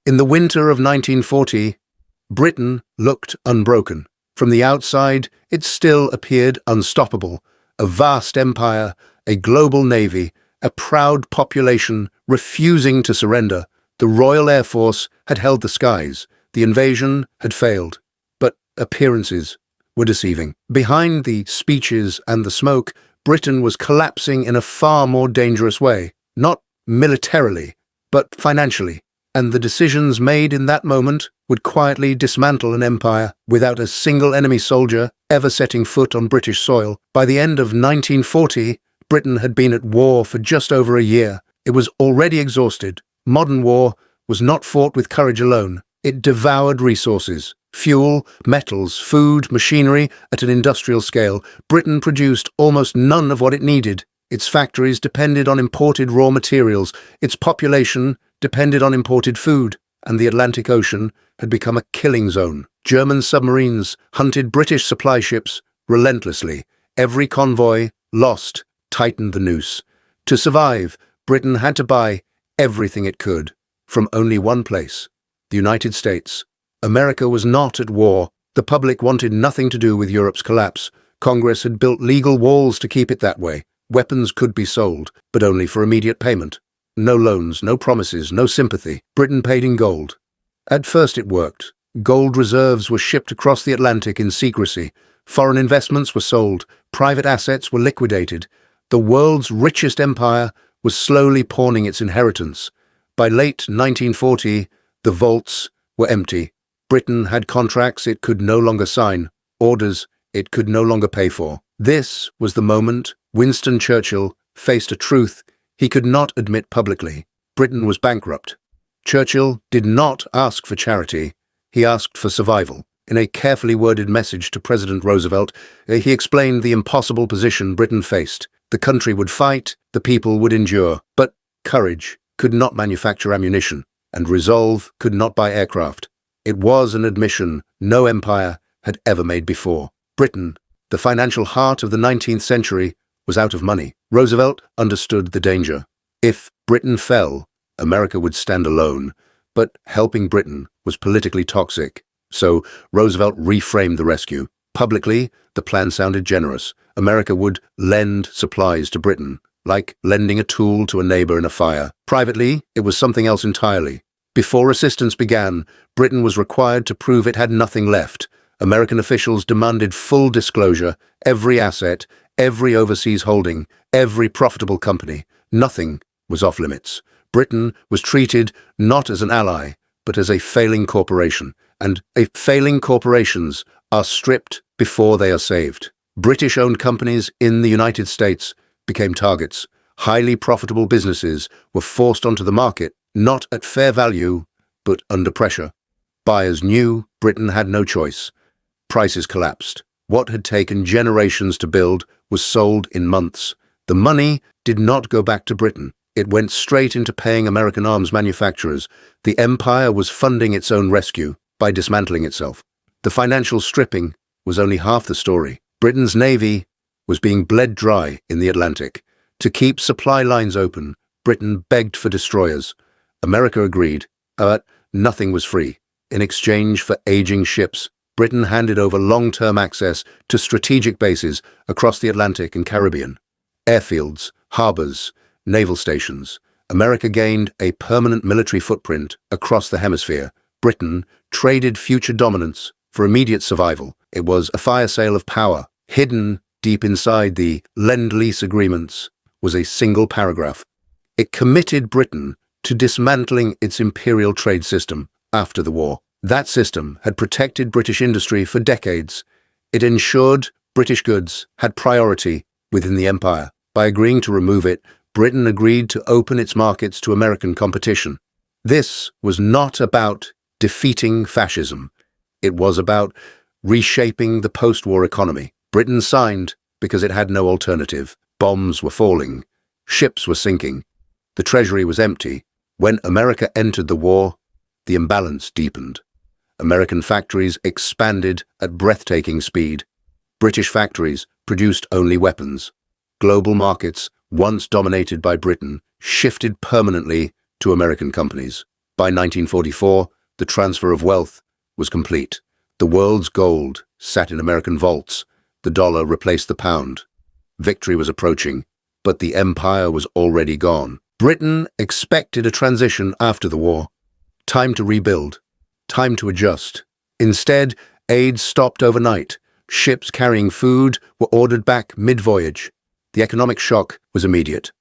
In the winter of 1940, Britain looked unbroken. From the outside, it still appeared unstoppable. A vast empire, a global navy, a proud population refusing to surrender. The Royal Air Force had held the skies. The invasion had failed. But appearances were deceiving. Behind the speeches and the smoke, Britain was collapsing in a far more dangerous way. Not militarily, but financially. And the decisions made in that moment would quietly dismantle an empire without a single enemy soldier ever setting foot on British soil. By the end of 1940, Britain had been at war for just over a year. It was already exhausted. Modern war was not fought with courage alone. It devoured resources, fuel, metals, food, machinery at an industrial scale. Britain produced almost none of what it needed. Its factories depended on imported raw materials. Its population depended on imported food, and the Atlantic Ocean had become a killing zone. German submarines hunted British supply ships relentlessly. Every convoy lost tightened the noose. To survive, Britain had to buy everything it could from only one place, the United States. America was not at war. The public wanted nothing to do with Europe's collapse. Congress had built legal walls to keep it that way. Weapons could be sold, but only for immediate payment. No loans, no promises, no sympathy. Britain paid in gold. At first it worked. Gold reserves were shipped across the Atlantic in secrecy. Foreign investments were sold. Private assets were liquidated. The world's richest empire was slowly pawning its inheritance. By late 1940, the vaults were empty. Britain had contracts it could no longer sign, orders it could no longer pay for. This was the moment Winston Churchill faced a truth he could not admit publicly. Britain was bankrupt. Churchill did not ask for charity. He asked for survival. In a carefully worded message to President Roosevelt, he explained the impossible position Britain faced. The country would fight, the people would endure. But courage could not manufacture ammunition, and resolve could not buy aircraft. It was an admission no empire had ever made before. Britain, the financial heart of the 19th century, was out of money. Roosevelt understood the danger. If Britain fell, America would stand alone. But helping Britain was politically toxic. So Roosevelt reframed the rescue. Publicly, the plan sounded generous. America would lend supplies to Britain, like lending a tool to a neighbor in a fire. Privately, it was something else entirely. Before assistance began, Britain was required to prove it had nothing left. American officials demanded full disclosure, every asset, every overseas holding, every profitable company. Nothing was off limits. Britain was treated not as an ally, but as a failing corporation. And failing corporations are stripped before they are saved. British-owned companies in the United States became targets. Highly profitable businesses were forced onto the market, not at fair value, but under pressure. Buyers knew Britain had no choice. Prices collapsed. What had taken generations to build was sold in months. The money did not go back to Britain. It went straight into paying American arms manufacturers. The empire was funding its own rescue by dismantling itself. The financial stripping was only half the story. Britain's navy was being bled dry in the Atlantic. To keep supply lines open, Britain begged for destroyers. America agreed, but nothing was free. In exchange for aging ships, Britain handed over long-term access to strategic bases across the Atlantic and Caribbean. Airfields, harbors, naval stations. America gained a permanent military footprint across the hemisphere. Britain traded future dominance for immediate survival. It was a fire sale of power. Hidden deep inside the Lend-Lease agreements was a single paragraph. It committed Britain to dismantling its imperial trade system after the war. That system had protected British industry for decades. It ensured British goods had priority within the empire. By agreeing to remove it, Britain agreed to open its markets to American competition. This was not about defeating fascism. It was about reshaping the post-war economy. Britain signed because it had no alternative. Bombs were falling. Ships were sinking. The treasury was empty. When America entered the war, the imbalance deepened. American factories expanded at breathtaking speed. British factories produced only weapons. Global markets, once dominated by Britain, shifted permanently to American companies. By 1944, the transfer of wealth was complete. The world's gold sat in American vaults. The dollar replaced the pound. Victory was approaching, but the empire was already gone. Britain expected a transition after the war. Time to rebuild. Time to adjust. Instead, aid stopped overnight. Ships carrying food were ordered back mid-voyage. The economic shock was immediate.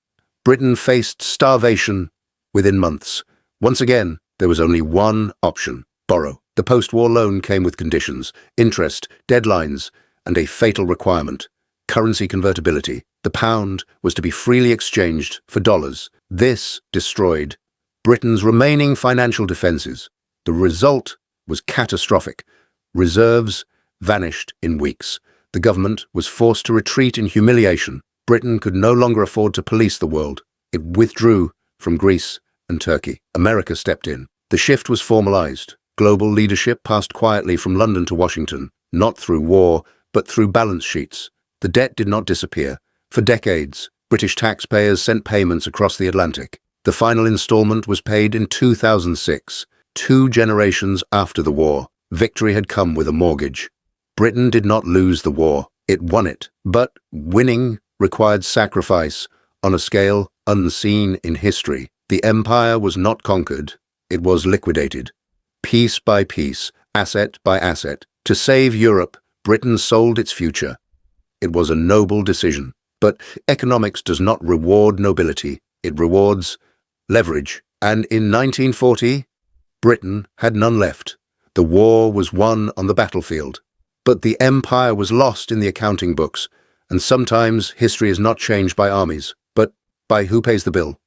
Britain faced starvation within months. Once again, there was only one option: borrow. The post-war loan came with conditions, interest, deadlines, and a fatal requirement: currency convertibility. The pound was to be freely exchanged for dollars. This destroyed Britain's remaining financial defenses. The result was catastrophic. Reserves vanished in weeks. The government was forced to retreat in humiliation. Britain could no longer afford to police the world. It withdrew from Greece and Turkey. America stepped in. The shift was formalized. Global leadership passed quietly from London to Washington, not through war, but through balance sheets. The debt did not disappear. For decades, British taxpayers sent payments across the Atlantic. The final installment was paid in 2006, 2 generations after the war. Victory had come with a mortgage. Britain did not lose the war. It won it. But winning required sacrifice on a scale unseen in history. The empire was not conquered. It was liquidated. Piece by piece, asset by asset. To save Europe, Britain sold its future. It was a noble decision. But economics does not reward nobility. It rewards leverage. And in 1940, Britain had none left. The war was won on the battlefield. But the empire was lost in the accounting books. And sometimes history is not changed by armies, but by who pays the bill.